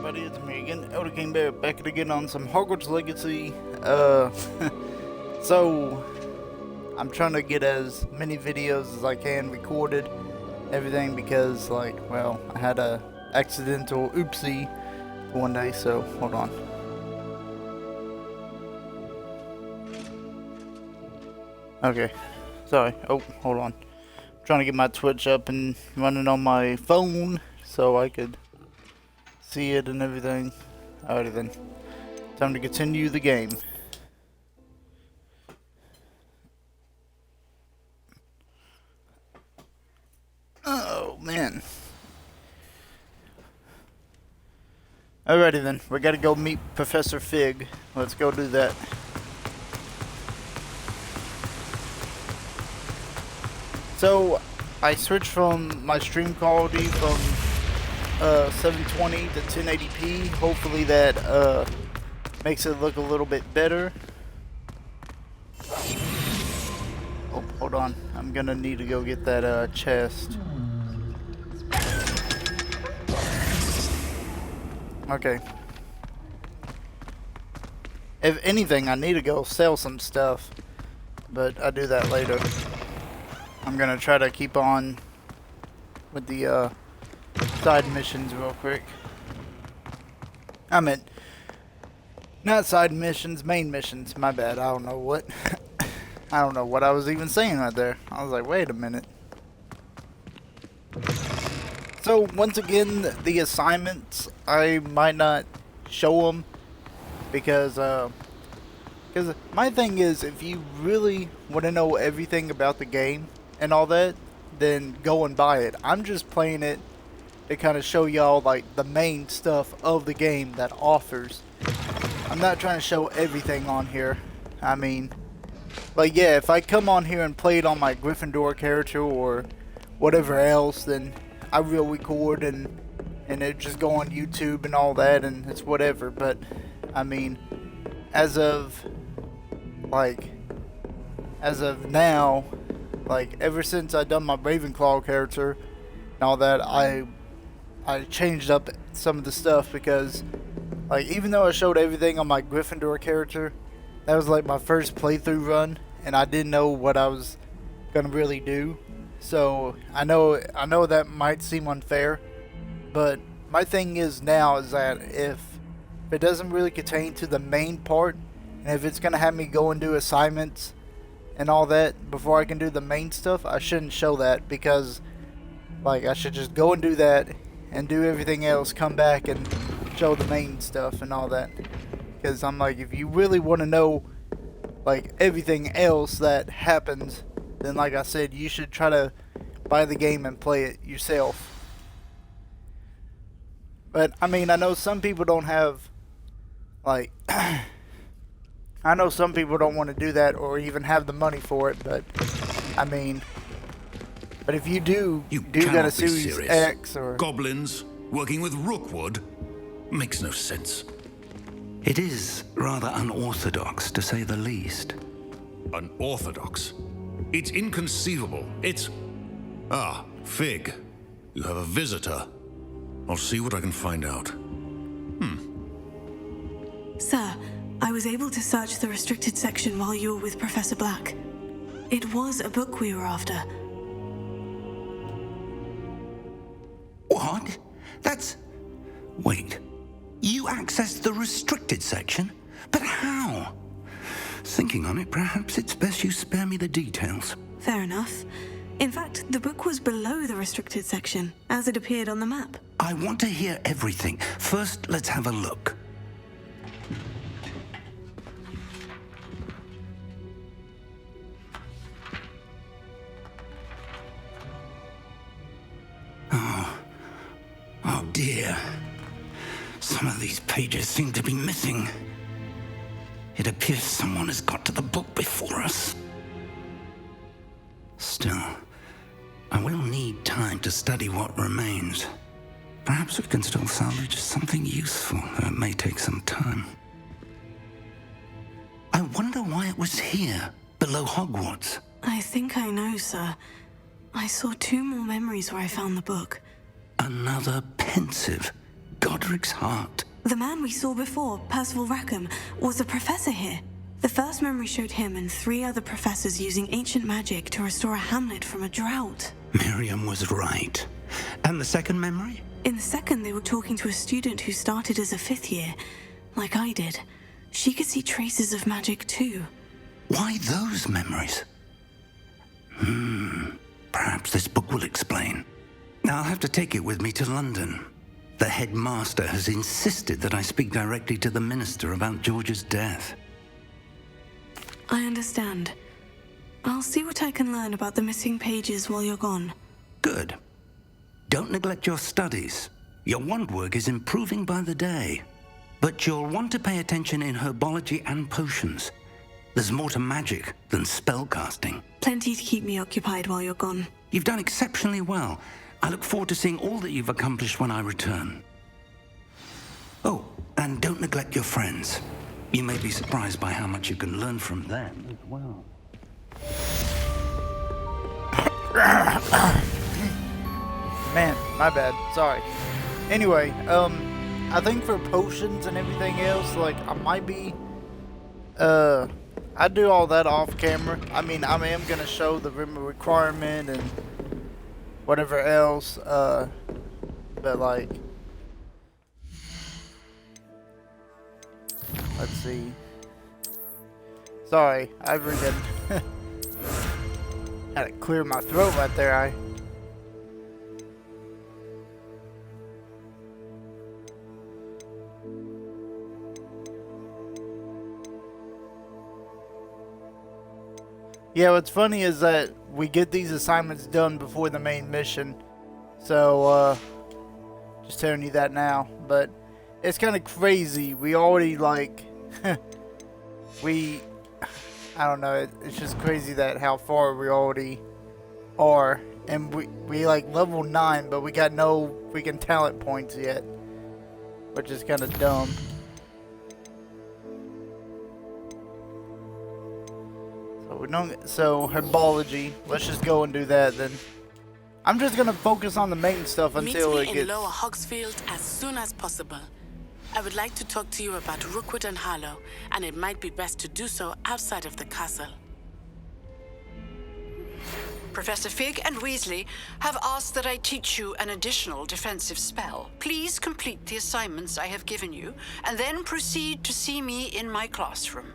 everybody, it's me again, Elder King Bear, back again on some Hogwarts Legacy. So, I'm trying to get as many videos as I can recorded, everything, because, like, well, I had a accidental oopsie one day, so, hold on. Okay, sorry, oh, hold on. I'm trying to get my Twitch up and running on my phone, so I could see it and everything. Alrighty then. Time to continue the game. Oh man. Alrighty then. We gotta go meet Professor Fig. Let's go do that. So I switched from my stream quality from 720 to 1080p. Hopefully that makes it look a little bit better. Oh, hold on. I'm gonna need to go get that chest. Okay. If anything, I need to go sell some stuff, but I'll do that later. I'm gonna try to keep on with the side missions real quick. I meant not side missions, main missions. My bad. I don't know what I don't know what I was even saying right there. I was like, wait a minute. So once again, the assignments, I might not show them because my thing is, if you really want to know everything about the game and all that, then go and buy it. I'm just playing it to kind of show y'all like the main stuff of the game that offers. I'm not trying to show everything on here. I mean, but yeah, if I come on here and play it on my Gryffindor character or whatever else, then I will record and it just go on YouTube and all that, and it's whatever. But I mean, as of now, like ever since I done my Ravenclaw character and all that, I changed up some of the stuff because, like, even though I showed everything on my Gryffindor character, that was like my first playthrough run, and I didn't know what I was gonna really do. So I know that might seem unfair, but my thing is now is that if it doesn't really contain to the main part, and if it's gonna have me go and do assignments and all that before I can do the main stuff, I shouldn't show that, because like I should just go and do that and do everything else, come back and show the main stuff and all that. Because I'm like, if you really want to know like everything else that happens, then like I said, you should try to buy the game and play it yourself. But I mean, I know some people don't have like I know some people don't want to do that or even have the money for it, but I mean, but if you do got a Series X or goblins working with Rookwood makes no sense. It is rather unorthodox, to say the least. Unorthodox? It's inconceivable. It's... Ah, Fig. You have a visitor. I'll see what I can find out. Sir, I was able to search the restricted section while you were with Professor Black. It was a book we were after. What? That's... Wait. You accessed the restricted section? But how? Thinking on it, perhaps it's best you spare me the details. Fair enough. In fact, the book was below the restricted section, as it appeared on the map. I want to hear everything. First, let's have a look. Oh dear. Some of these pages seem to be missing. It appears someone has got to the book before us. Still, I will need time to study what remains. Perhaps we can still salvage something useful, though it may take some time. I wonder why it was here, below Hogwarts. I think I know, sir. I saw 2 more memories where I found the book. Another pensive. Godric's heart. The man we saw before, Percival Rackham, was a professor here. The first memory showed him and 3 other professors using ancient magic to restore a hamlet from a drought. Miriam was right. And the second memory? In the second, they were talking to a student who started as a 5th year, like I did. She could see traces of magic too. Why those memories? Perhaps this book will explain. I'll have to take it with me to London. The headmaster has insisted that I speak directly to the minister about George's death. I understand. I'll see what I can learn about the missing pages while you're gone. Good. Don't neglect your studies. Your wand work is improving by the day. But you'll want to pay attention in herbology and potions. There's more to magic than spellcasting. Plenty to keep me occupied while you're gone. You've done exceptionally well. I look forward to seeing all that you've accomplished when I return. Oh, and don't neglect your friends. You may be surprised by how much you can learn from them as well. Man, my bad. Sorry. Anyway, I think for potions and everything else, like, I might be, I do all that off camera. I mean, I am gonna show the room requirement and whatever else, but like, let's see. Sorry, I really had to clear my throat right there. Yeah, what's funny is that we get these assignments done before the main mission. So, just telling you that now. But it's kind of crazy. We already, like, I don't know. It's just crazy that how far we already are. And we like level 9, but we got no freaking talent points yet. Which is kind of dumb. So herbology, let's just go and do that then. I'm just gonna focus on the main stuff until Meet it me gets... in Lower Hogsfield as soon as possible. I would like to talk to you about Rookwood and Harlow, and it might be best to do so outside of the castle. Professor Fig and Weasley have asked that I teach you an additional defensive spell. Please complete the assignments I have given you, and then proceed to see me in my classroom.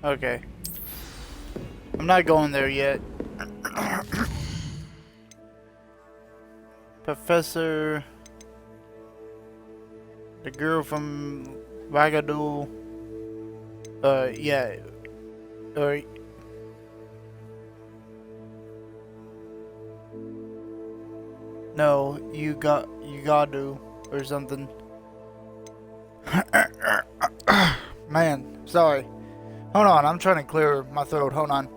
Okay. I'm not going there yet. Professor... The girl from Wagadool. Yeah. Or... No, you gotta or something. Man, sorry. Hold on, I'm trying to clear my throat. Hold on.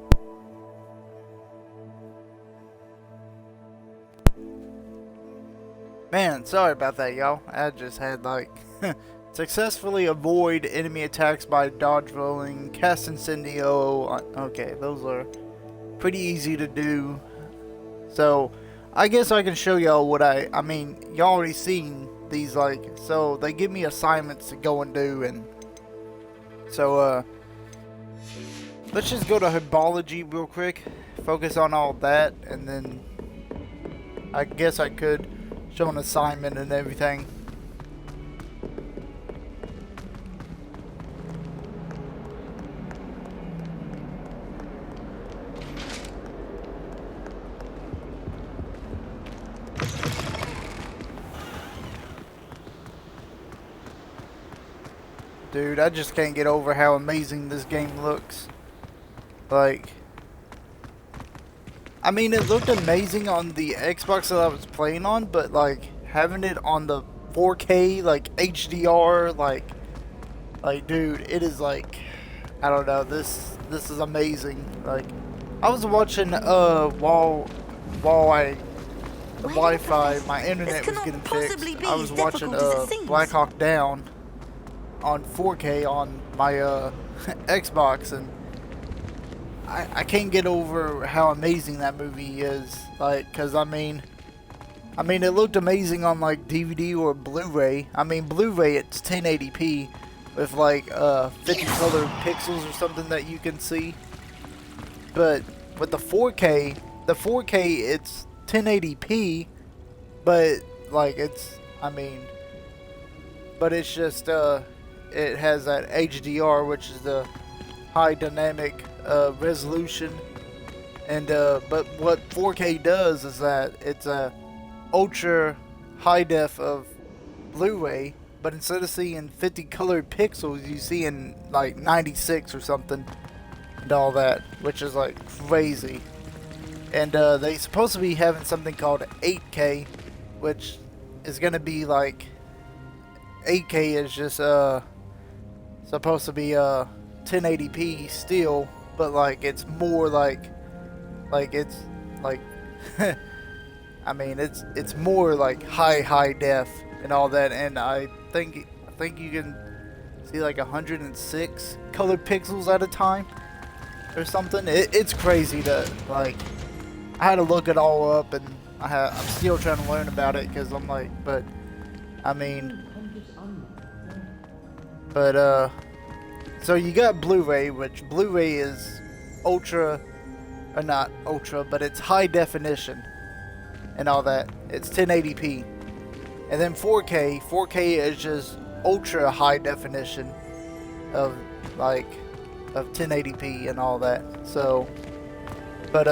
Man, sorry about that, y'all. I just had like successfully avoid enemy attacks by dodge rolling, cast incendio. Okay, those are pretty easy to do. So, I guess I can show y'all what I mean, y'all already seen these, like, so they give me assignments to go and do, and so let's just go to herbology real quick, focus on all that, and then I guess I could show an assignment and everything. Dude, I just can't get over how amazing this game looks. Like, I mean, it looked amazing on the Xbox that I was playing on, but like having it on the 4K, like HDR, like dude, it is like, I don't know, this is amazing. Like, I was watching while I the Why did Wi-Fi, Professor- my internet This was cannot getting fixed. possibly be I was as watching difficult as it seems. Black Hawk Down on 4K on my Xbox, and I can't get over how amazing that movie is. Like, cause I mean, it looked amazing on like DVD or Blu-ray. I mean, Blu-ray it's 1080p with like 50 color pixels or something that you can see. But with the 4K it's 1080p, but like but it's just it has that HDR, which is the high dynamic resolution, and but what 4K does is that it's a ultra high def of Blu-ray, but instead of seeing 50 colored pixels, you see in like 96 or something, and all that, which is like crazy. And they supposed to be having something called 8K, which is gonna be like 8K is just supposed to be 1080p still, but like it's more like it's like I mean it's more like high def and all that, and I think you can see like 106 colored pixels at a time or something. It's crazy to like. I had to look it all up, and I'm still trying to learn about it because I'm like, but I mean, but so you got Blu-ray, which Blu-ray is ultra, or not ultra, but it's high definition and all that. It's 1080p, and then 4K is just ultra high definition of like of 1080p and all that. So, but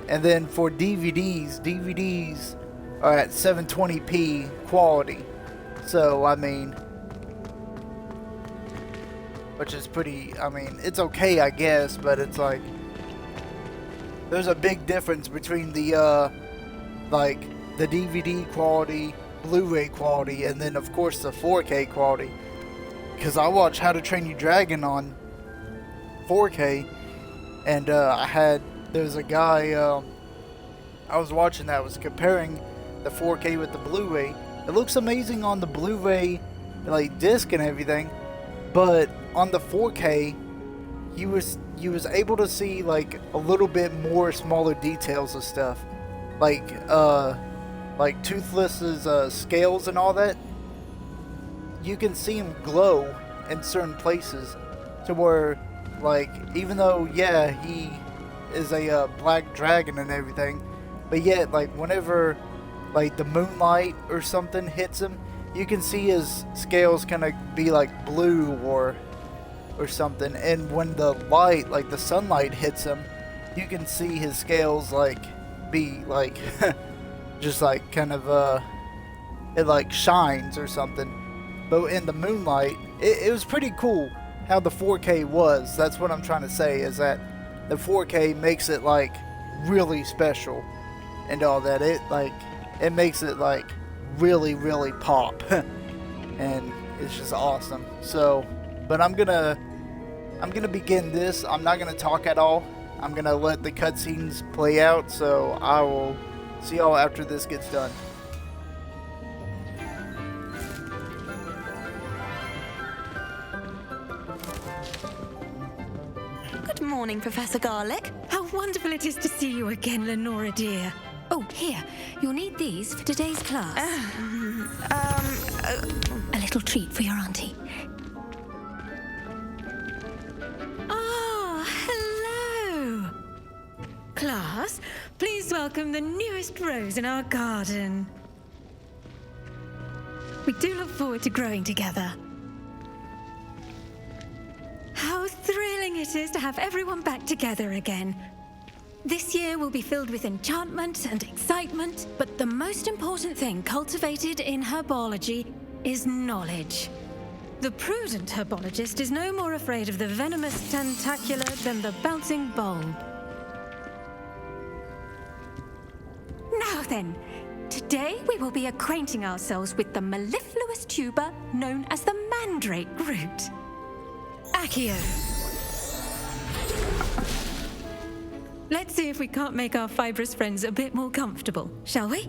and then for DVDs are at 720p quality. So I mean, which is pretty, I mean, it's okay, I guess, but it's like there's a big difference between the like the DVD quality, Blu-ray quality, and then of course the 4K quality. Because I watched How to Train Your Dragon on 4K, and there's a guy I was watching that was comparing the 4K with the Blu-ray. It looks amazing on the Blu-ray, like disc and everything, but on the 4K, you was able to see like a little bit more smaller details of stuff, like Toothless's scales and all that. You can see him glow in certain places, to where like even though he is a black dragon and everything, but yet like whenever like the moonlight or something hits him, you can see his scales kind of be like blue or something, and when the light, like the sunlight hits him, you can see his scales like be like just like kind of it like shines or something. But in the moonlight, it was pretty cool how the 4K was. That's what I'm trying to say, is that the 4K makes it like really special and all that. It makes it like really pop and it's just awesome. So, but I'm gonna begin this. I'm not gonna talk at all. I'm gonna let the cutscenes play out, so I will see y'all after this gets done. Good morning, Professor Garlick. How wonderful it is to see you again, Lenora dear. Oh, here, you'll need these for today's class. A little treat for your auntie. Ah, hello. Class, please welcome the newest rose in our garden. We do look forward to growing together. How thrilling it is to have everyone back together again. This year will be filled with enchantment and excitement, but the most important thing cultivated in herbology is knowledge. The prudent herbologist is no more afraid of the venomous tentacular than the bouncing bulb. Now then, today we will be acquainting ourselves with the mellifluous tuber known as the mandrake root. Accio. Let's see if we can't make our fibrous friends a bit more comfortable, shall we?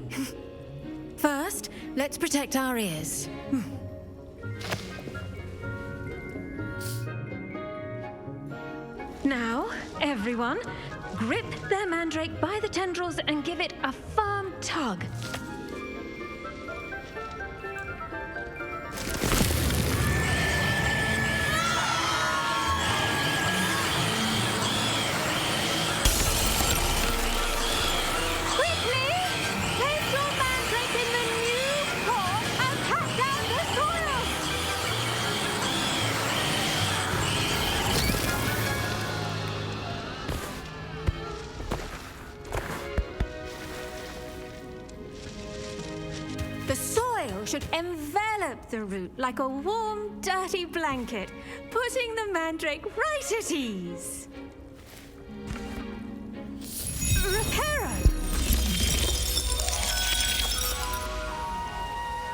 First, let's protect our ears. Now, everyone, grip their mandrake by the tendrils and give it a firm tug. Quickly! Place your mandrake in the new pot and cut down the soil! The soil should envelop the root like a warm, dirty blanket, putting the mandrake right at ease. Reparo!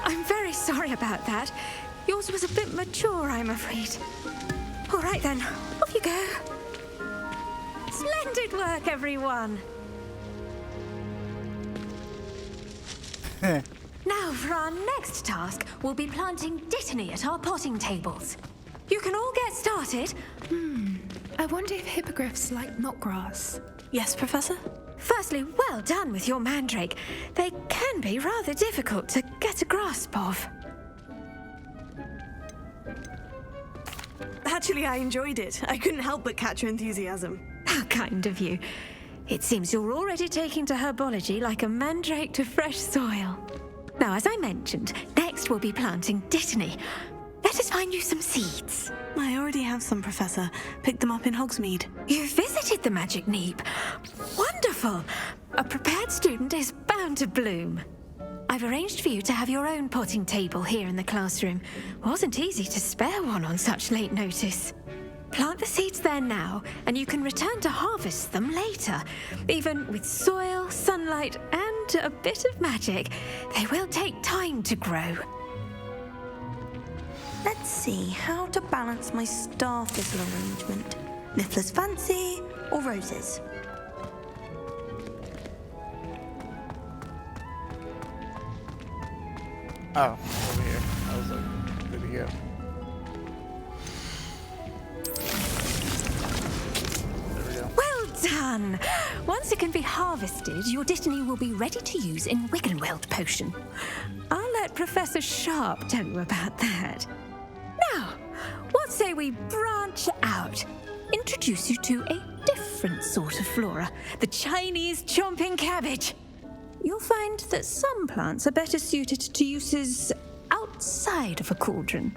I'm very sorry about that. Yours was a bit mature, I'm afraid. All right then, off you go. Splendid work, everyone. Now, for our next task, we'll be planting dittany at our potting tables. You can all get started. I wonder if hippogriffs like knotgrass. Yes, Professor? Firstly, well done with your mandrake. They can be rather difficult to get a grasp of. Actually, I enjoyed it. I couldn't help but catch your enthusiasm. How kind of you. It seems you're already taking to herbology like a mandrake to fresh soil. Now, as I mentioned, next we'll be planting dittany. Let us find you some seeds. I already have some, Professor. Picked them up in Hogsmeade. You visited the Magic Neep. Wonderful! A prepared student is bound to bloom. I've arranged for you to have your own potting table here in the classroom. Wasn't easy to spare one on such late notice. Plant the seeds there now, and you can return to harvest them later. Even with soil, sunlight, and a bit of magic, they will take time to grow. Let's see how to balance my star thistle arrangement. Niffler's Fancy or roses? Oh, over here. I was like, good to go. There we go. Well done! Once it can be harvested, your dittany will be ready to use in Wiggenweld potion. I'll let Professor Sharp tell you about that. Now, what say we branch out? Introduce you to a different sort of flora, the Chinese chomping cabbage. You'll find that some plants are better suited to uses outside of a cauldron.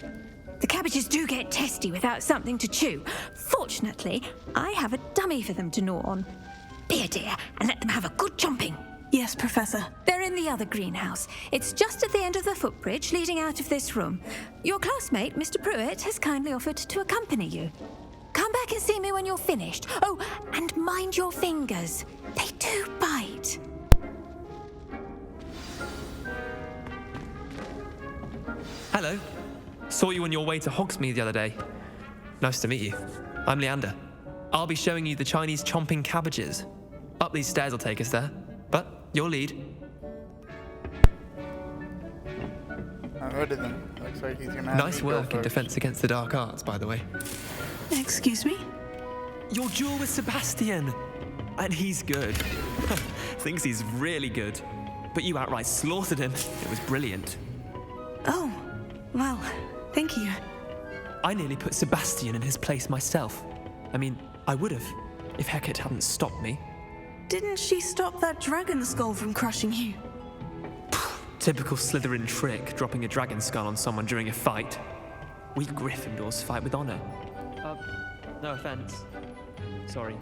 The cabbages do get testy without something to chew. Fortunately, I have a dummy for them to gnaw on. Be a dear and let them have a good chomping. Yes, Professor. They're in the other greenhouse. It's just at the end of the footbridge leading out of this room. Your classmate, Mr. Pruitt, has kindly offered to accompany you. Come back and see me when you're finished. Oh, and mind your fingers. They do bite. Hello. Saw you on your way to Hogsmeade the other day. Nice to meet you. I'm Leander. I'll be showing you the Chinese chomping cabbages. Up these stairs will take us there. But your lead. Alrighty then. Looks like he's gonna have Nice me go work in first. Defense Against the Dark Arts, by the way. Excuse me? Your duel with Sebastian. And he's good. Thinks he's really good. But you outright slaughtered him. It was brilliant. Oh, well, thank you. I nearly put Sebastian in his place myself. I mean, I would have, if Hecate hadn't stopped me. Didn't she stop that dragon skull from crushing you? Typical Slytherin trick, dropping a dragon skull on someone during a fight. We Gryffindors fight with honor. No offense. Sorry.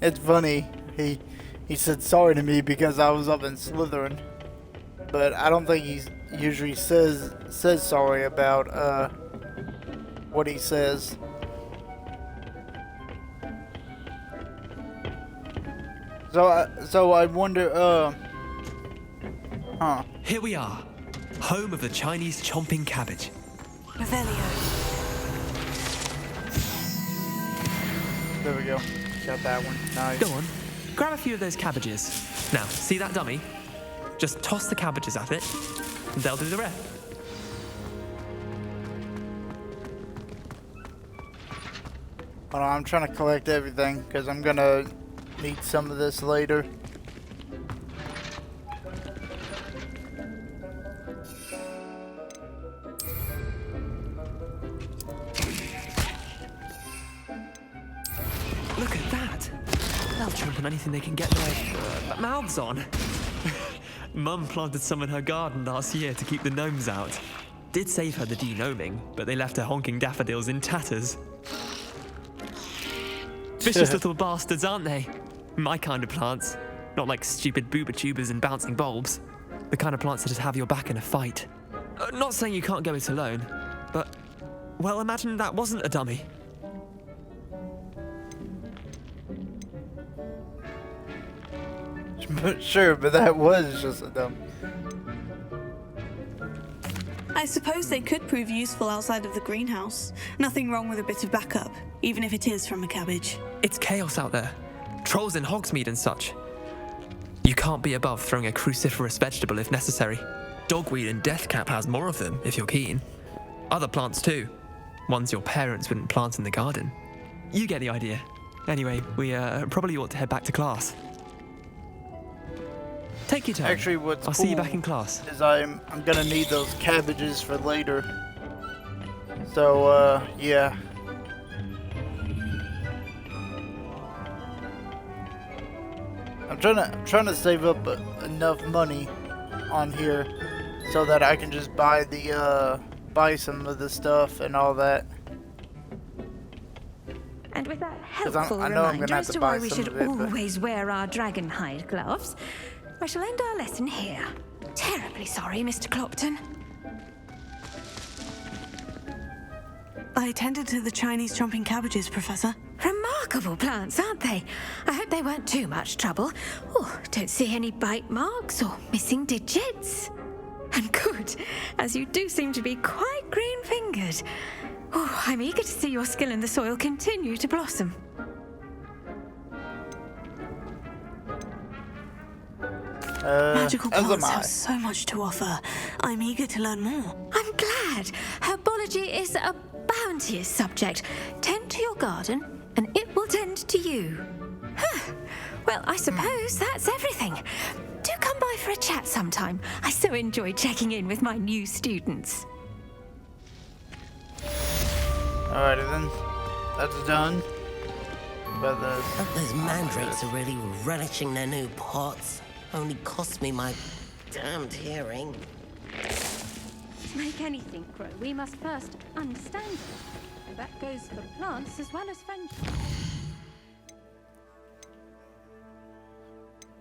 It's funny. He said sorry to me because I was up in Slytherin, but I don't think he usually says sorry about what he says. So I wonder Huh. Here we are, home of the Chinese chomping cabbage. Revelio. There we go. Got that one. Nice. Go on, grab a few of those cabbages. Now, see that dummy? Just toss the cabbages at it, and they'll do the rest. Hold on, I'm trying to collect everything because I'm gonna need some of this later. Look at that. They'll chomp on anything they can get their mouths on. Mum planted some in her garden last year to keep the gnomes out. Did save her the denoming, but they left her honking daffodils in tatters. Vicious little bastards, aren't they? My kind of plants. Not like stupid booba tubers and bouncing bulbs. The kind of plants that just have your back in a fight. Not saying you can't go it alone, but, well, imagine that wasn't a dummy. Sure, but that was just a dumb. I suppose they could prove useful outside of the greenhouse. Nothing wrong with a bit of backup, even if it is from a cabbage. It's chaos out there. Trolls in Hogsmeade and such. You can't be above throwing a cruciferous vegetable if necessary. Dogweed and deathcap has more of them, if you're keen. Other plants too. Ones your parents wouldn't plant in the garden. You get the idea. Anyway, we probably ought to head back to class. Take your time. Actually, what's I'll cool see you back in class. is I'm gonna need those cabbages for later. So yeah. I'm trying to save up enough money on here so that I can just buy the buy some of the stuff and all that. And with that 'Cause helpful I know I'm reminder gonna have as to to buy why we some should of it, but- always wear our dragon hide gloves, I shall end our lesson here. Terribly sorry, Mr. Clopton. I attended to the Chinese chomping cabbages, Professor. Remarkable plants, aren't they? I hope they weren't too much trouble. Oh, don't see any bite marks or missing digits. And good, as you do seem to be quite green-fingered. Oh, I'm eager to see your skill in the soil continue to blossom. Magical as am plants I. have so much to offer. I'm eager to learn more. I'm glad. Herbology is a bounteous subject. Tend to your garden, and it will tend to you. Huh. Well, I suppose that's everything. Do come by for a chat sometime. I so enjoy checking in with my new students. Alrighty then, that's done. But Hope those mandrakes are really relishing their new pots. Only cost me my damned hearing. To make anything grow, we must first understand it. And that goes for plants as well as friendship.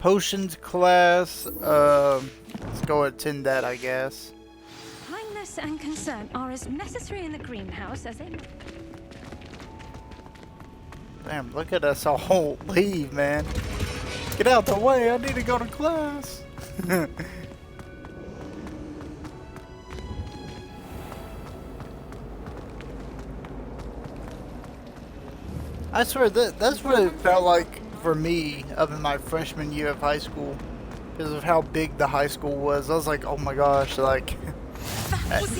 potions class, let's go attend that, I guess. Kindness and concern are as necessary in the greenhouse as in... Damn, look at us all leave, man. Get out the way, I need to go to class. I swear, that's what it felt like for me up in my freshman year of high school. Because of how big the high school was. I was like, oh my gosh, like...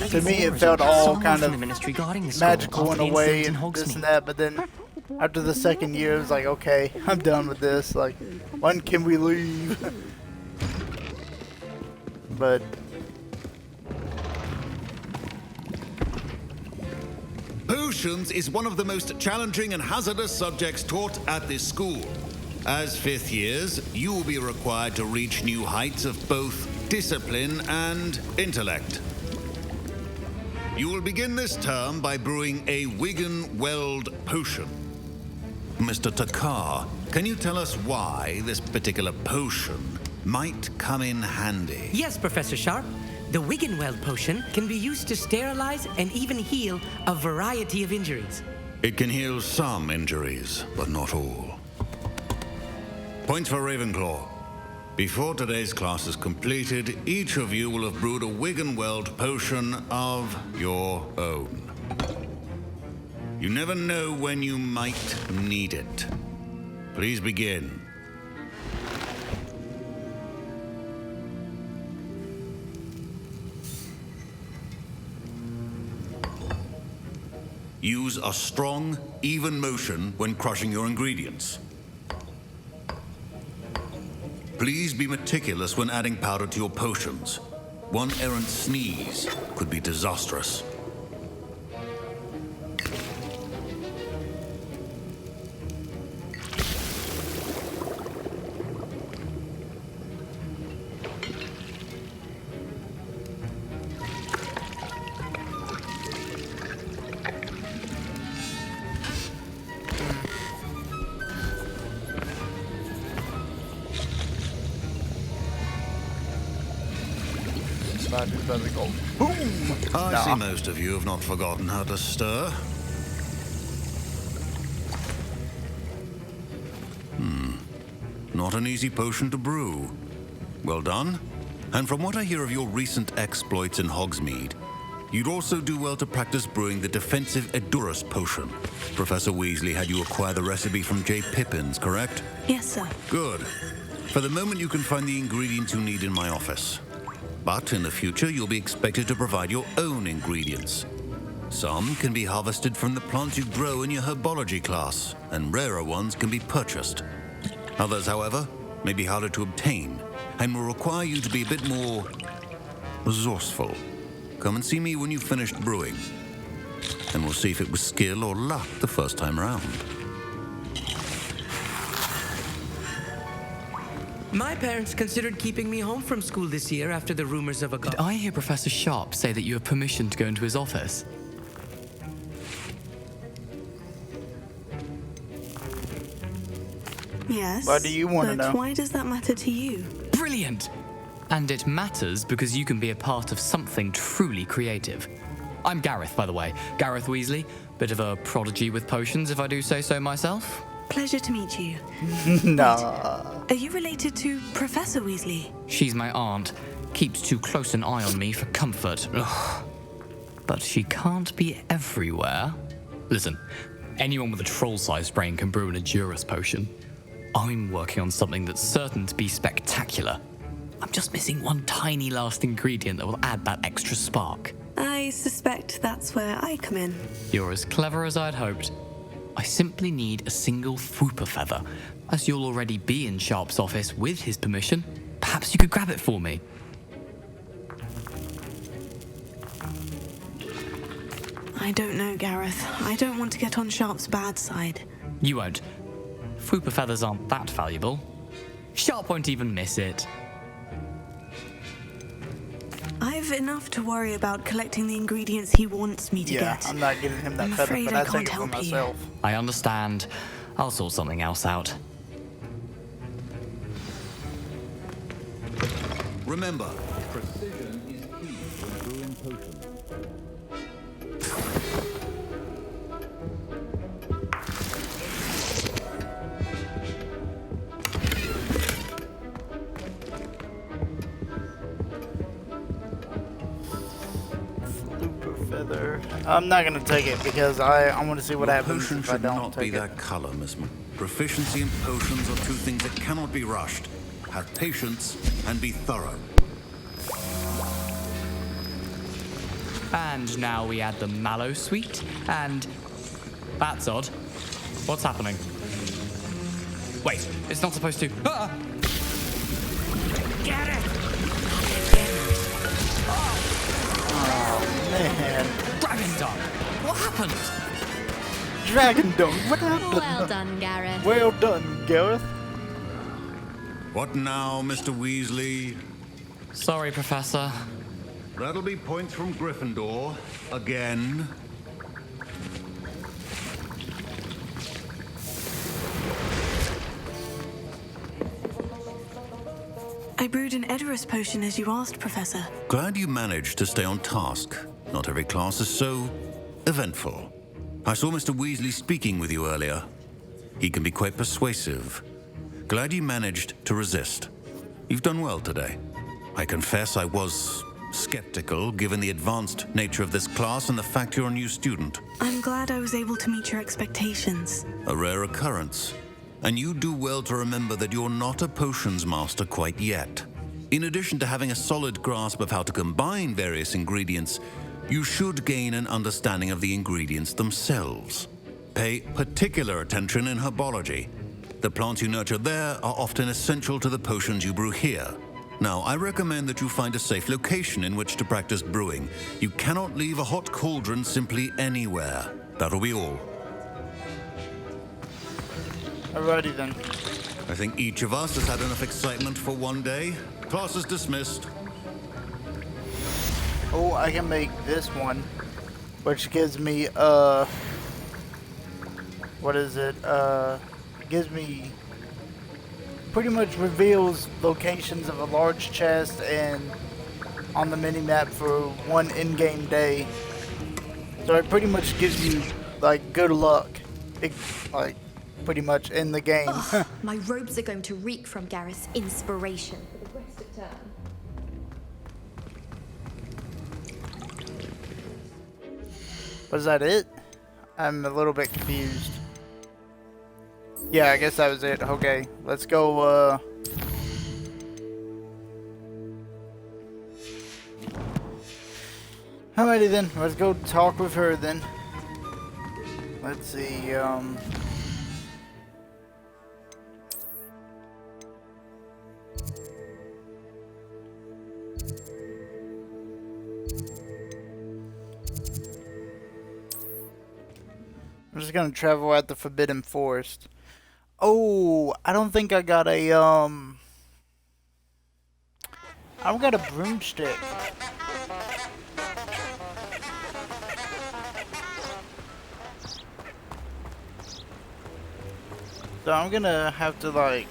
to me it felt all kind of magical in a way and this and that, but then after the second year it was like, okay, I'm done with this, like, when can we leave? But Potions is one of the most challenging and hazardous subjects taught at this school. As fifth years, you will be required to reach new heights of both discipline and intellect. You will begin this term by brewing a Wigan-Weld potion. Mr. Takar, can you tell us why this particular potion might come in handy? Yes, Professor Sharp. The Wigan-Weld potion can be used to sterilize and even heal a variety of injuries. It can heal some injuries, but not all. Points for Ravenclaw. Before today's class is completed, each of you will have brewed a Wiggenweld potion of your own. You never know when you might need it. Please begin. Use a strong, even motion when crushing your ingredients. Please be meticulous when adding powder to your potions. One errant sneeze could be disastrous. I see most of you have not forgotten how to stir. Not an easy potion to brew. Well done. And from what I hear of your recent exploits in Hogsmeade, you'd also do well to practice brewing the defensive Edurus potion. Professor Weasley had you acquire the recipe from J. Pippins, correct? Yes, sir. Good. For the moment, you can find the ingredients you need in my office. But in the future, you'll be expected to provide your own ingredients. Some can be harvested from the plants you grow in your herbology class, and rarer ones can be purchased. Others, however, may be harder to obtain, and will require you to be a bit more resourceful. Come and see me when you've finished brewing, and we'll see if it was skill or luck the first time around. My parents considered keeping me home from school this year after the rumors of a... Did I hear Professor Sharp say that you have permission to go into his office? Yes. Why do you want to know? But why does that matter to you? Brilliant! And it matters because you can be a part of something truly creative. I'm Gareth, by the way. Gareth Weasley. Bit of a prodigy with potions, if I do say so myself. Pleasure to meet you. Nah. Are you related to Professor Weasley? She's my aunt. Keeps too close an eye on me for comfort. Ugh. But she can't be everywhere. Listen, anyone with a troll-sized brain can brew an Edurus potion. I'm working on something that's certain to be spectacular. I'm just missing one tiny last ingredient that will add that extra spark. I suspect that's where I come in. You're as clever as I'd hoped. I simply need a single Fwooper feather. As you'll already be in Sharp's office with his permission, perhaps you could grab it for me. I don't know, Gareth. I don't want to get on Sharp's bad side. You won't. Fwooper feathers aren't that valuable. Sharp won't even miss it. I've enough to worry about collecting the ingredients he wants me to get. Yeah, I'm not giving him that I'm feather, afraid but I I take can't it for help you. myself. I understand. I'll sort something else out. Remember, precision is key when brewing potions. Feather. I'm not gonna take it because I want to see what happens Potion if I should don't not be take it. that color, Miss Proficiency in potions are two things that cannot be rushed. Have patience and be thorough. And now we add the mallow sweet, and... That's odd. What's happening? Wait, it's not supposed to... Ah! Get it! Oh, man. Dragon Dunk! What happened? Dragon Dunk, what happened? Well done, Gareth. Well done, Gareth. What now, Mr. Weasley? Sorry, Professor. That'll be points from Gryffindor. Again. I brewed an Edurus potion as you asked, Professor. Glad you managed to stay on task. Not every class is so eventful. I saw Mr. Weasley speaking with you earlier. He can be quite persuasive. Glad you managed to resist. You've done well today. I confess I was skeptical given the advanced nature of this class and the fact you're a new student. I'm glad I was able to meet your expectations. A rare occurrence. And you do well to remember that you're not a potions master quite yet. In addition to having a solid grasp of how to combine various ingredients, you should gain an understanding of the ingredients themselves. Pay particular attention in herbology. The plants you nurture there are often essential to the potions you brew here. Now, I recommend that you find a safe location in which to practice brewing. You cannot leave a hot cauldron simply anywhere. That'll be all. Alrighty then. I think each of us has had enough excitement for one day. Class is dismissed. Oh, I can make this one, which gives me, what is it? Gives me, pretty much reveals locations of a large chest and on the mini-map for one in-game day. So it pretty much gives you, like, good luck. Like, pretty much in the game. Ugh, my robes are going to reek from Gareth's inspiration for the rest of term. Was that it? I'm a little bit confused. Yeah, I guess that was it. Okay, let's go, Alrighty then, let's go talk with her then. Let's see, I'm just gonna travel out the Forbidden Forest. Oh, I don't think I got a, I don't got a broomstick. So I'm gonna have to, like,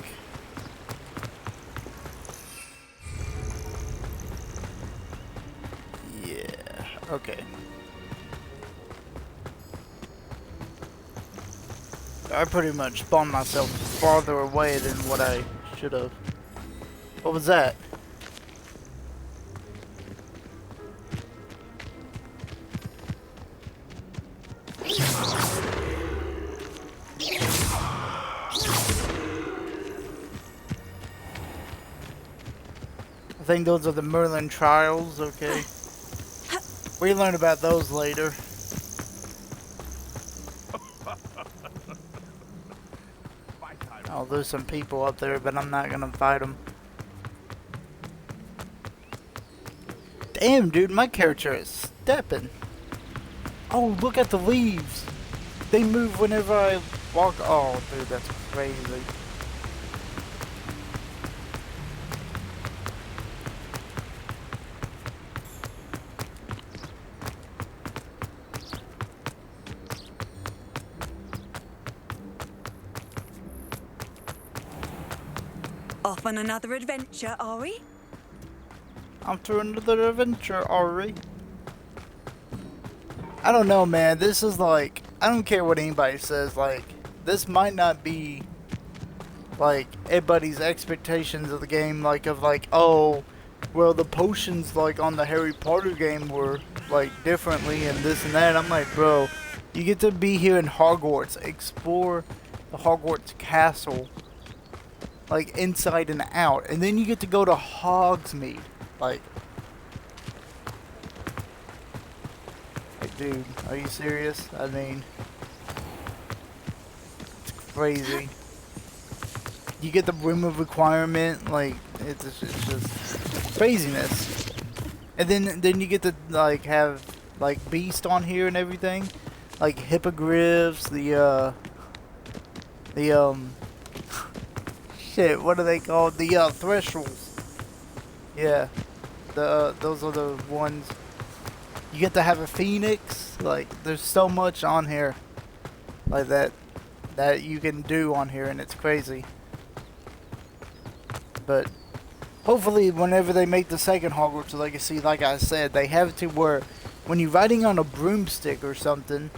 yeah, okay. I pretty much spawned myself farther away than what I should have. What was that? I think those are the Merlin trials, okay. We learn about those later. Oh, there's some people up there, but I'm not gonna fight them. Damn, dude, my character is stepping. Oh, look at the leaves. They move whenever I walk. Oh, dude, that's crazy. Off on another adventure, are we? After another adventure, Ari. I don't know, man. This is like, I don't care what anybody says. Like, this might not be like everybody's expectations of the game. Like, of like, oh, well, the potions like on the Harry Potter game were like differently and this and that. I'm like, bro, you get to be here in Hogwarts, explore the Hogwarts castle, like inside and out, and then you get to go to Hogsmeade. Like, dude, are you serious? I mean, it's crazy. You get the room of requirement, like, it's just craziness. And then you get to like have like beast on here and everything, like hippogriffs, the shit, what are they called? The thresholds. Yeah, those are the ones. You get to have a phoenix. Like, there's so much on here like that you can do on here, and it's crazy. But hopefully whenever they make the second Hogwarts Legacy, like I said, they have it to where when you're riding on a broomstick or something,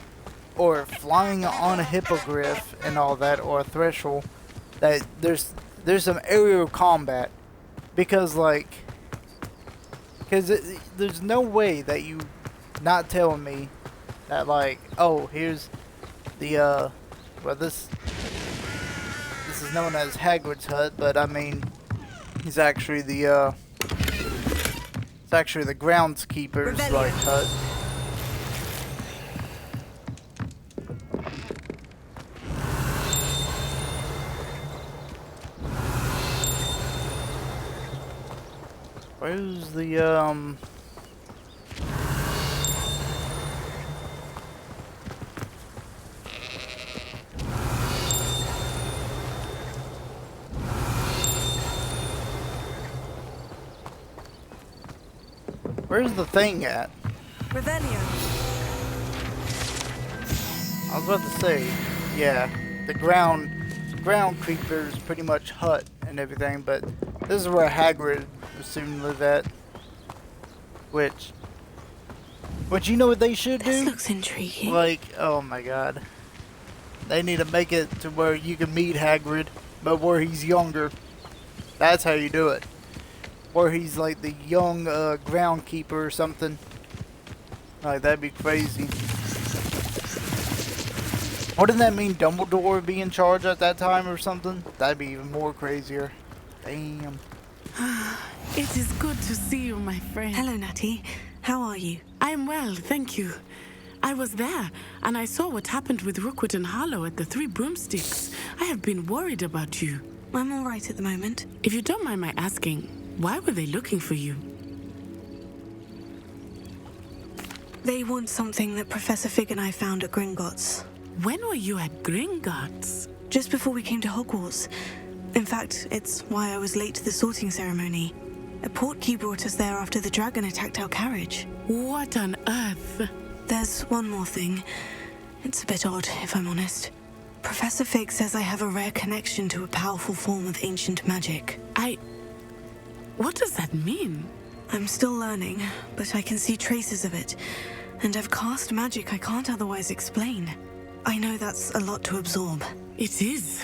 or flying on a hippogriff and all that, or a threshold, that there's some aerial combat. Because like, there's no way that you not telling me that like, oh, here's the well, this is known as Hagrid's hut, but I mean, he's actually the it's actually the groundskeeper's like hut. Where's the where's the thing at? Revelio. I was about to say, yeah, the ground creeper's pretty much hut and everything, but this is where Hagrid would soon live at. Which you know what they should do? This looks intriguing. Like, oh my god. They need to make it to where you can meet Hagrid, but where he's younger. That's how you do it. Where he's like the young groundkeeper or something. Like, that'd be crazy. Wouldn't that mean Dumbledore would be in charge at that time or something? That'd be even more crazier. Damn. It is good to see you, my friend. Hello, Natty. How are you? I am well, thank you. I was there, and I saw what happened with Rookwood and Harlow at the Three Broomsticks. I have been worried about you. I'm all right at the moment. If you don't mind my asking, why were they looking for you? They want something that Professor Fig and I found at Gringotts. When were you at Gringotts? Just before we came to Hogwarts. In fact, it's why I was late to the sorting ceremony. A portkey brought us there after the dragon attacked our carriage. What on earth? There's one more thing. It's a bit odd, if I'm honest. Professor Fig says I have a rare connection to a powerful form of ancient magic. What does that mean? I'm still learning, but I can see traces of it. And I've cast magic I can't otherwise explain. I know that's a lot to absorb. It is.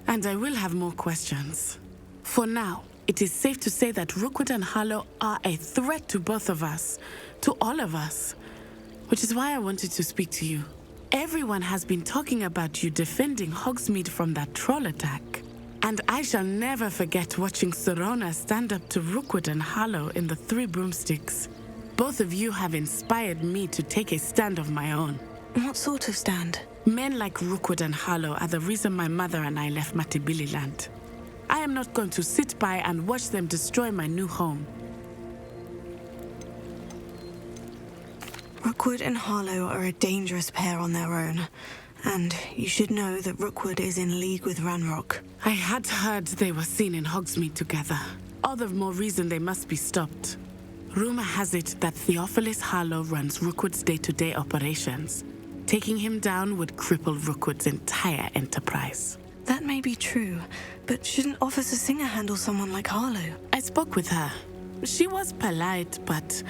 And I will have more questions. For now, it is safe to say that Rookwood and Harlow are a threat to both of us. To all of us. Which is why I wanted to speak to you. Everyone has been talking about you defending Hogsmeade from that troll attack. And I shall never forget watching Serona stand up to Rookwood and Harlow in the Three Broomsticks. Both of you have inspired me to take a stand of my own. What sort of stand? Men like Rookwood and Harlow are the reason my mother and I left Matabeleland. I am not going to sit by and watch them destroy my new home. Rookwood and Harlow are a dangerous pair on their own. And you should know that Rookwood is in league with Ranrock. I had heard they were seen in Hogsmeade together. All the more reason they must be stopped. Rumor has it that Theophilus Harlow runs Rookwood's day-to-day operations. Taking him down would cripple Rookwood's entire enterprise. That may be true, but shouldn't Officer Singer handle someone like Harlow? I spoke with her. She was polite, but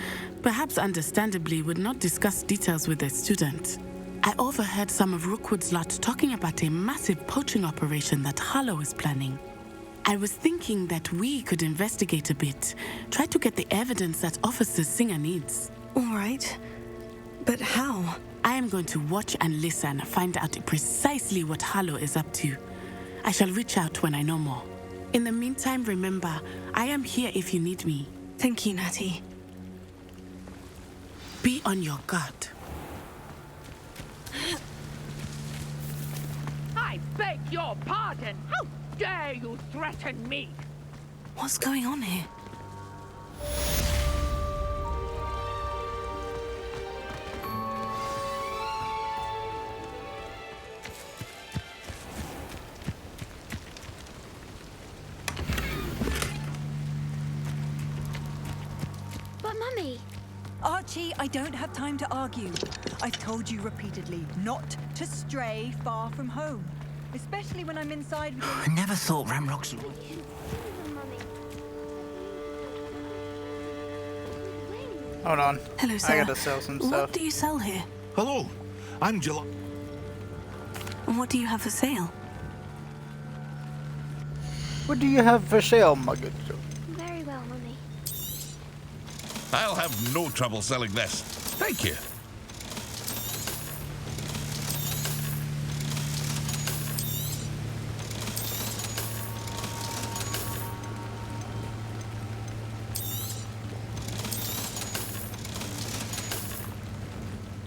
perhaps understandably would not discuss details with a student. I overheard some of Rookwood's lot talking about a massive poaching operation that Harlow is planning. I was thinking that we could investigate a bit, try to get the evidence that Officer Singer needs. All right, but how? I am going to watch and listen, find out precisely what Harlow is up to. I shall reach out when I know more. In the meantime, remember, I am here if you need me. Thank you, Natty. Be on your guard. I beg your pardon. How dare you threaten me? What's going on here? But Mummy... Archie, I don't have time to argue. I've told you repeatedly not to stray far from home. Especially when I'm inside with I never thought Ramrocks... Hold on. Hello, sir. I gotta sell some stuff. What do you sell here? Hello, I'm Jill. And what do you have for sale? What do you have for sale, my good sir? Very well, Mummy. I'll have no trouble selling this. Thank you.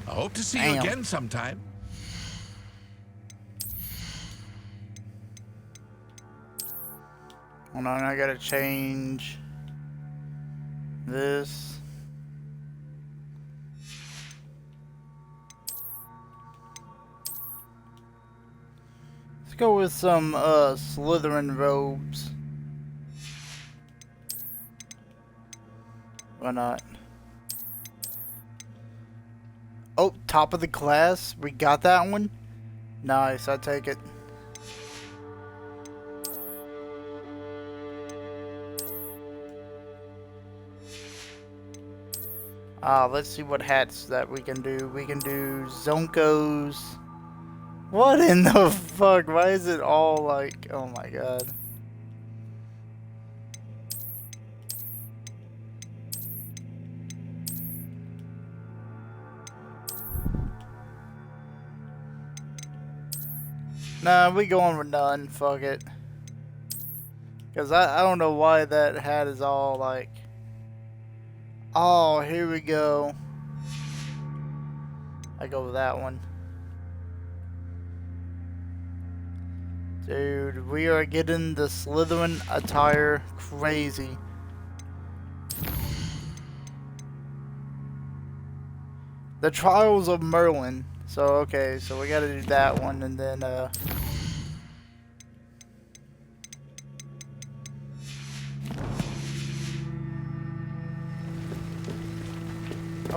I hope to see you Damn. again sometime. Hold on, I gotta change this. Let's go with some Slytherin robes. Why not? Oh, top of the class. We got that one. Nice, I take it. Let's see what hats that we can do. We can do Zonkos. What in the fuck? Why is it all like, oh my god. Nah, we going with none. Fuck it. Because I don't know why that hat is all like... Oh, here we go. I go with that one. Dude, we are getting the Slytherin attire crazy. The Trials of Merlin. So, okay, so we gotta do that one, and then, oh,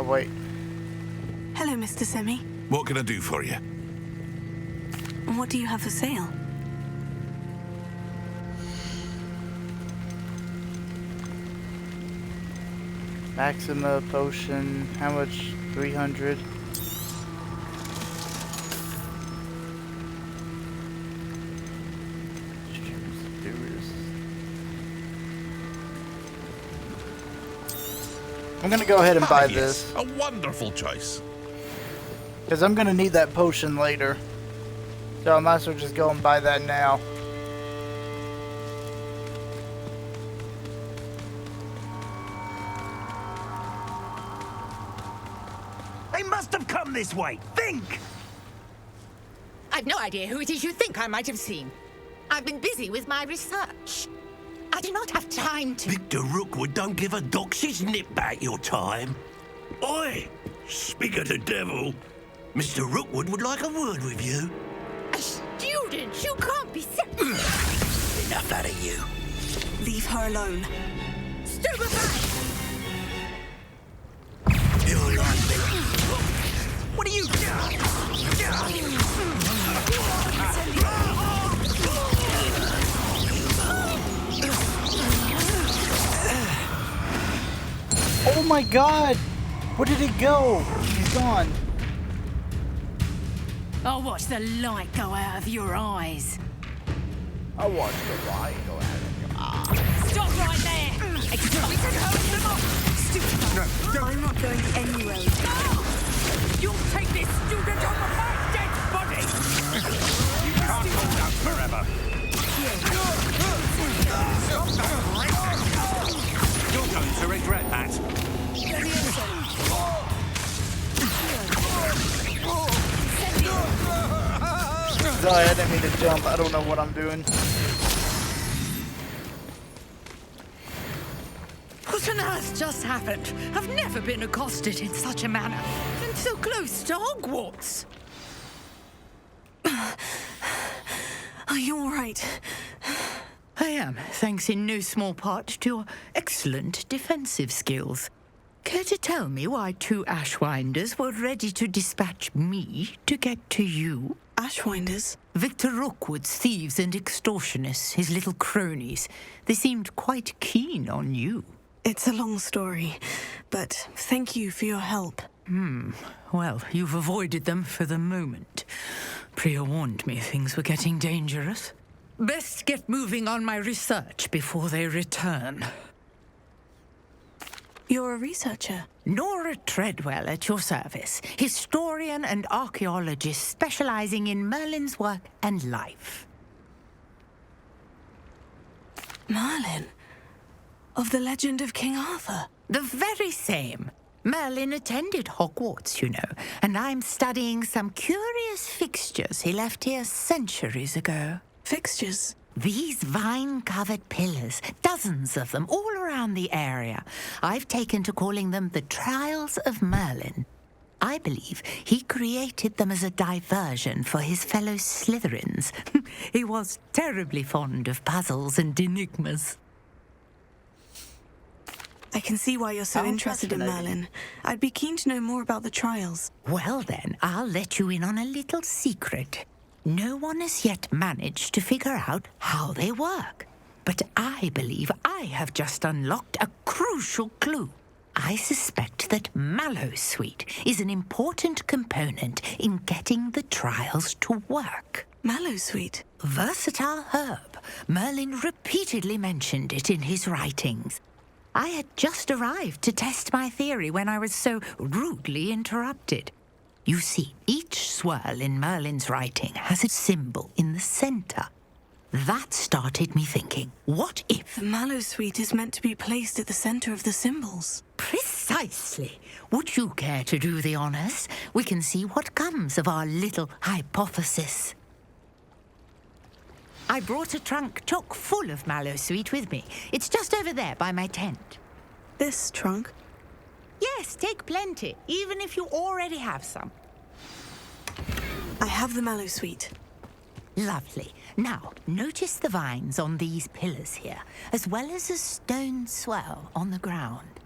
wait. Hello, Mr. Semi. What can I do for you? What do you have for sale? Maxima potion. How much? 300. I'm gonna go ahead and buy this. A wonderful choice. Because I'm gonna need that potion later. So I might as well just go and buy that now. They must have come this way. Think! I've no idea who it is you think I might have seen. I've been busy with my research. I do not have time to... Victor Rookwood don't give a doxy's nip back your time. Oi! Speak of the devil. Mr. Rookwood would like a word with you. A student? You can't be... Enough out of you. Leave her alone. Stupefy! You're like me. What are you Oh my god! Where did he go? He's gone. I'll watch the light go out of your eyes. I watched the light go out of your eyes. Stop right there! We can hurry them up! Stupid. I'm not going anywhere. You'll take this student on my dead body! You can't hold out forever. You're going to regret that. Sorry, I didn't mean to jump. I don't know what I'm doing. What on earth just happened? I've never been accosted in such a manner. And so close to Hogwarts. Are you alright? I am, thanks in no small part to your excellent defensive skills. Care to tell me why two Ashwinders were ready to dispatch me to get to you? Ashwinders? Victor Rookwood's thieves and extortionists, his little cronies. They seemed quite keen on you. It's a long story, but thank you for your help. Well, you've avoided them for the moment. Priya warned me things were getting dangerous. Best get moving on my research before they return. You're a researcher? Nora Treadwell at your service. Historian and archaeologist specializing in Merlin's work and life. Merlin? Of the legend of King Arthur? The very same. Merlin attended Hogwarts, you know, and I'm studying some curious fixtures he left here centuries ago. Fixtures? These vine-covered pillars, dozens of them, all around the area. I've taken to calling them the Trials of Merlin. I believe he created them as a diversion for his fellow Slytherins. He was terribly fond of puzzles and enigmas. I can see why you're so interested in Merlin. I'd be keen to know more about the trials. Well then, I'll let you in on a little secret. No one has yet managed to figure out how they work. But I believe I have just unlocked a crucial clue. I suspect that Mallowsweet is an important component in getting the trials to work. Mallowsweet? Versatile herb. Merlin repeatedly mentioned it in his writings. I had just arrived to test my theory when I was so rudely interrupted. You see, each swirl in Merlin's writing has a symbol in the center. That started me thinking, what if... The Mallowsweet is meant to be placed at the center of the symbols. Precisely. Would you care to do the honors? We can see what comes of our little hypothesis. I brought a trunk chock full of Mallowsweet with me. It's just over there by my tent. This trunk? Yes, take plenty, even if you already have some. I have the Mallowsweet. Lovely. Now, notice the vines on these pillars here, as well as a stone swell on the ground.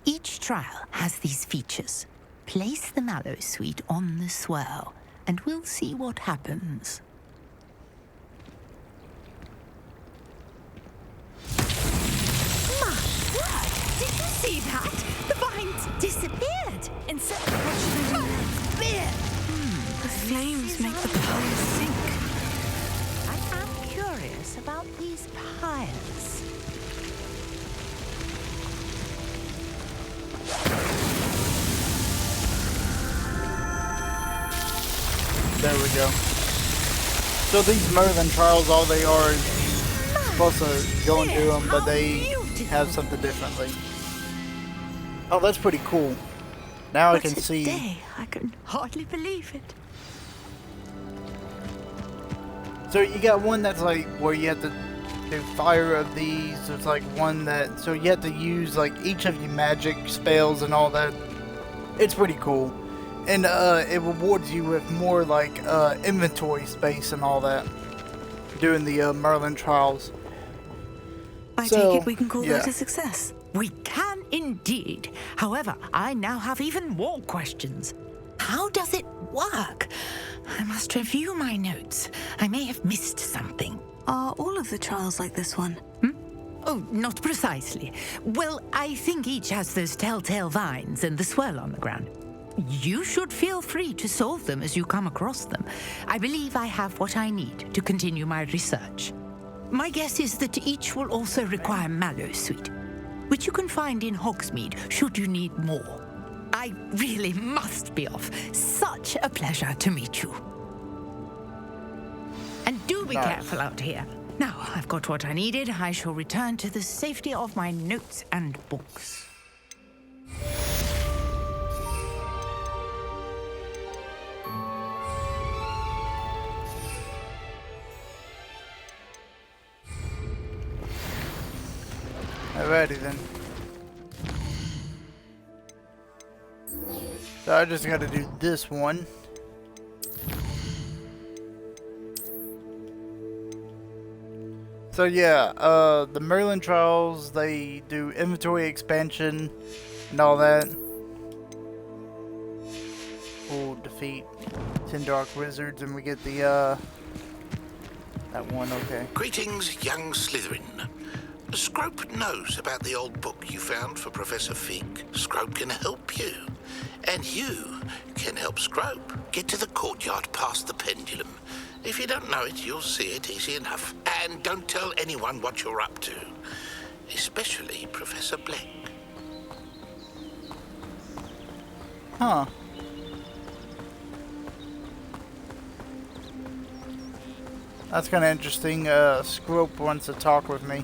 Each trial has these features. Place the Mallowsweet on the swell, and we'll see what happens. Did you see that? The vines disappeared. Instead of watching them the flames make the piles sink. I am curious about these piles. There we go. So these Merlin trials, all they are is supposed to go and do them, but they have something differently. Oh, that's pretty cool. Now I can see. Day. I can hardly believe it. So you got one that's like where you have to do fire of these. There's like one that so you have to use like each of your magic spells and all that. It's pretty cool, and it rewards you with more like inventory space and all that. Doing the Merlin trials. I take it we can call that a success. We can indeed. However, I now have even more questions. How does it work? I must review my notes. I may have missed something. Are all of the trials like this one? Oh, not precisely. Well, I think each has those telltale vines and the swirl on the ground. You should feel free to solve them as you come across them. I believe I have what I need to continue my research. My guess is that each will also require Mallowsweet, which you can find in Hogsmeade should you need more. I really must be off. Such a pleasure to meet you. And do be careful out here. Now I've got what I needed, I shall return to the safety of my notes and books. Alrighty then. So I just gotta do this one. So yeah, the Merlin trials, they do inventory expansion and all that. We'll defeat 10 dark wizards and we get the that one, okay. Greetings, young Slytherin. Scrope knows about the old book you found for Professor Fig. Scrope can help you. And you can help Scrope. Get to the courtyard past the pendulum. If you don't know it, you'll see it easy enough. And don't tell anyone what you're up to. Especially Professor Black. Huh. That's kind of interesting. Scrope wants to talk with me.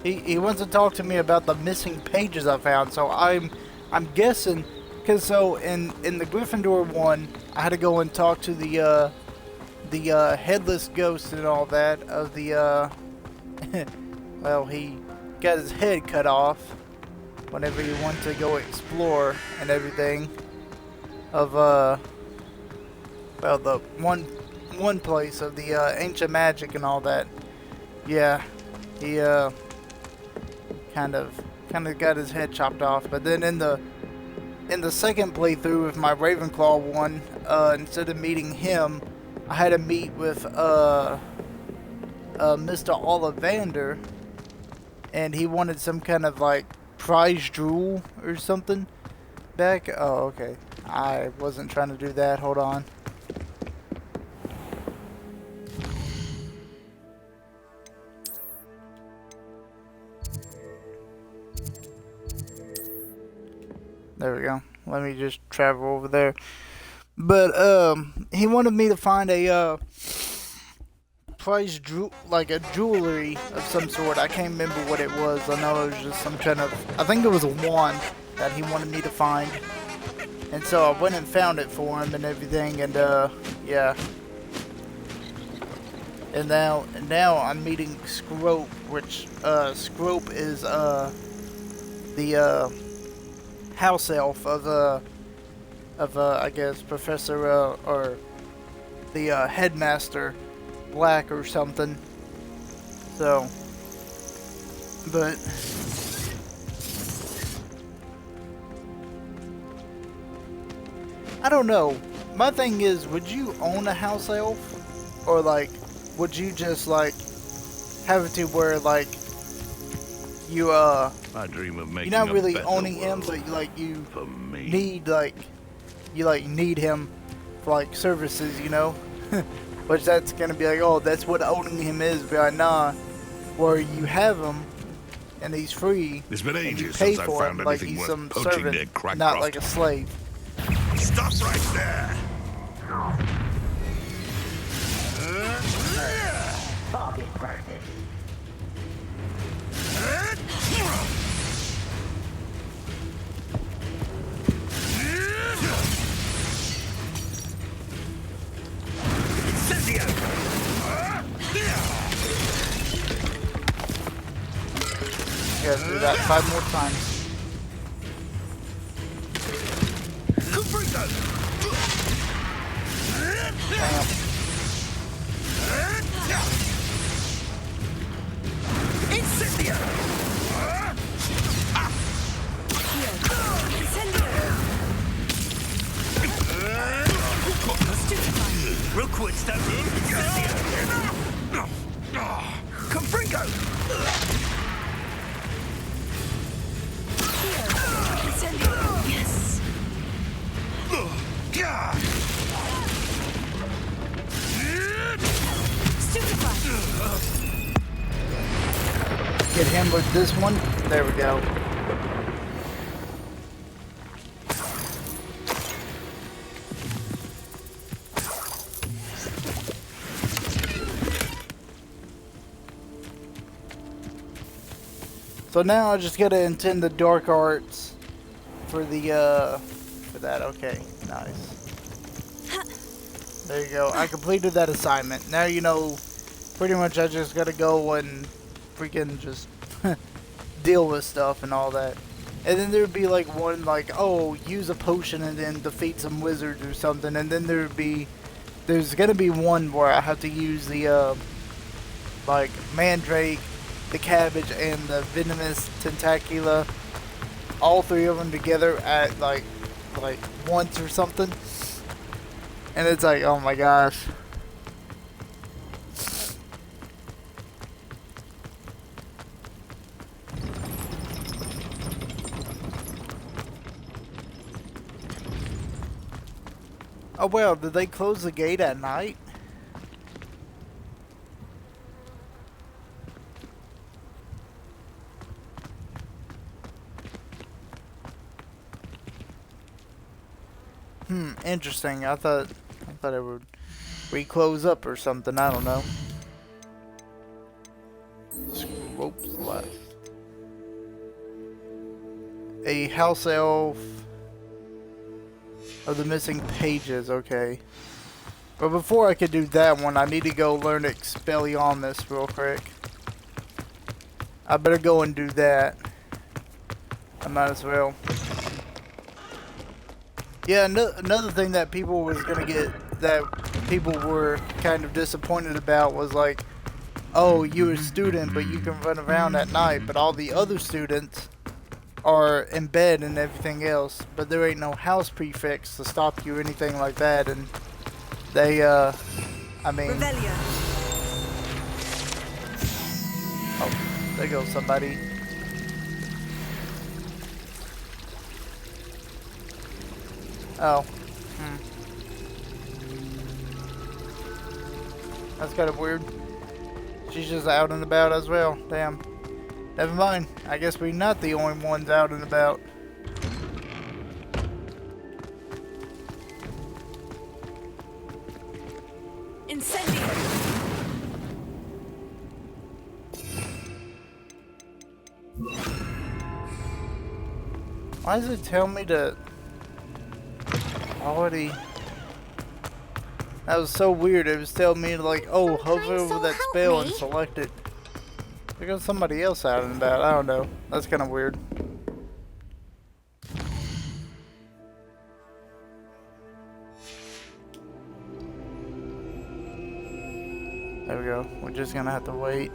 He wants to talk to me about the missing pages I found. So I'm guessing, because so in the Gryffindor one, I had to go and talk to the headless ghost and all that of the well, he got his head cut off whenever he went to go explore and everything of well, the one place of the ancient magic and all that. Yeah, he kind of got his head chopped off. But then in the second playthrough with my Ravenclaw one, instead of meeting him, I had to meet with Mr. Ollivander, and he wanted some kind of like prize jewel or something back. Oh, okay. I wasn't trying to do that. Hold on. There we go. Let me just travel over there. But he wanted me to find a prize like a jewelry of some sort. I can't remember what it was. I know it was just some kind of, I think it was a wand that he wanted me to find. And so I went and found it for him and everything, and yeah. And now I'm meeting Scrope, which Scrope is the house elf of I guess Professor or the headmaster Black or something. So, but I don't know. My thing is, would you own a house elf, or like, would you just like have it to where like you I dream of making you're not really a better owning him, world but like you for me. need him for like services, you know? Which that's gonna be like, oh, that's what owning him is. Be like, nah, where you have him and he's free. It's been and you ages pay since for I found him like anything he's worth some poaching near servant, Crackcroft. not like a slave. Stop right there! Target practice. Incendio! You gotta do that 5 more times. Damn. Incendio! Rookwood stuff. Confringo! Yes. Get him with this one. There we go. So now I just gotta intend the dark arts for the for that. Okay, nice. There you go. I completed that assignment. Now you know pretty much I just gotta go and freaking just deal with stuff and all that. And then there'd be like one like, oh, use a potion and then defeat some wizards or something. And then there's gonna be one where I have to use the like mandrake, the cabbage, and the venomous tentacula, all 3 of them together at like once or something. And it's like, oh my gosh. Oh well, did they close the gate at night? Interesting. I thought it would reclose up or something. I don't know. Ropes left. A house elf of the missing pages. Okay. But before I could do that one, I need to go learn Expelliarmus real quick. I better go and do that. I might as well. Yeah, another thing that people was gonna get, that people were kind of disappointed about was like, oh, you're a student, but you can run around at night, but all the other students are in bed and everything else, but there ain't no house prefix to stop you or anything like that, and they, I mean... Revelio. Oh, there goes somebody. Oh. That's kind of weird. She's just out and about as well. Damn. Never mind. I guess we're not the only ones out and about. Incendio! Why does it tell me to... already... That was so weird. It was telling me like, oh, hover over that spell and select it. There goes somebody else out and about. I don't know. That's kind of weird. There we go. We're just gonna have to wait.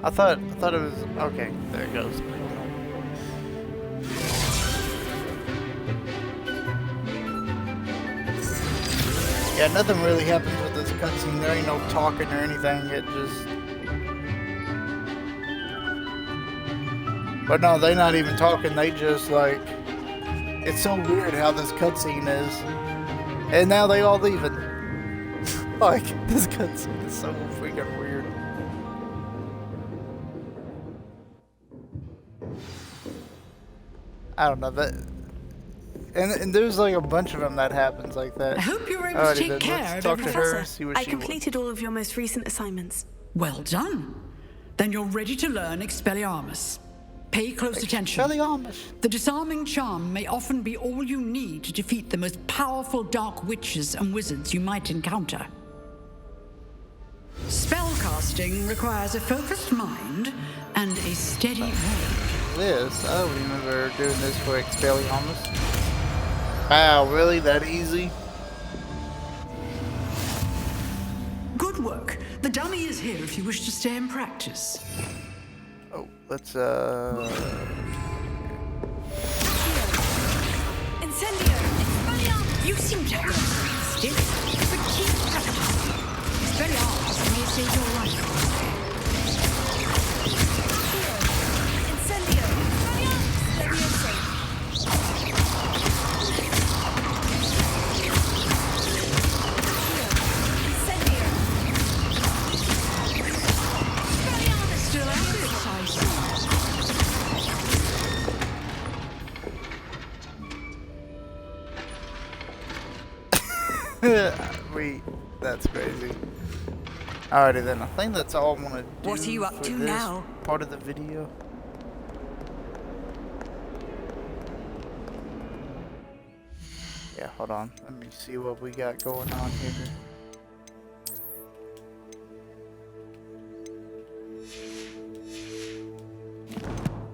I thought it was okay. There it goes. Yeah, nothing really happens with this cutscene. There ain't no talking or anything. It just. But no, they not even talking. They just like. It's so weird how this cutscene is. And now they all leaving. Like this cutscene is so freaking weird. I don't know that, and there's like a bunch of them that happens like that. I hope you're able to take care of talk to her, Professor, see what I she completed all of your most recent assignments. Well done. Then you're ready to learn Expelliarmus. Pay close attention. Expelliarmus. The disarming charm may often be all you need to defeat the most powerful dark witches and wizards you might encounter. Spellcasting requires a focused mind and a steady hand. This, I don't remember doing this for Expelliarmus. Wow, really? That easy? Good work. The dummy is here if you wish to stay and practice. Oh, let's Incendio! Expelliarmus! You seem to have stiff, but keep practicing. Expelliarmus may save your life. Incendio! Expelliarmus! Incendio! Expelliarmus! Still at it, I see. Wait, that's crazy. Alrighty then, I think that's all I want to do. What are you up for to this now? part of the video. Yeah, hold on. Let me see what we got going on here.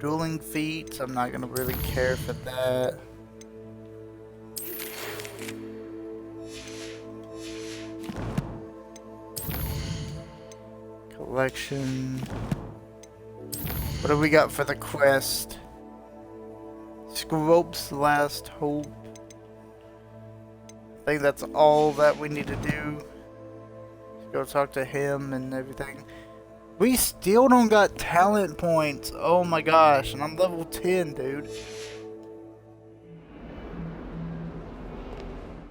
Dueling feats, I'm not gonna really care for that. Collection. What do we got for the quest? Scrope's Last Hope. I think that's all that we need to do. Go talk to him and everything. We still don't got talent points. Oh my gosh, and I'm level 10, dude.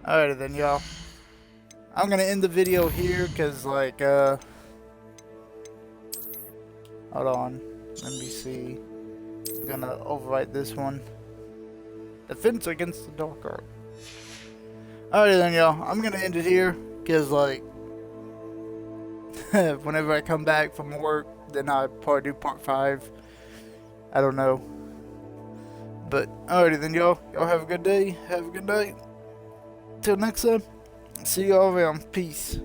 Alrighty then, y'all. I'm gonna end the video here because, like, hold on. Let me see. I'm gonna overwrite this one. Defense against the dark art. Alrighty then, y'all. I'm gonna end it here because, like, whenever I come back from work, then I probably do part 5. I don't know. But alrighty then, y'all. Y'all have a good day. Have a good night. Till next time. See y'all around. Peace.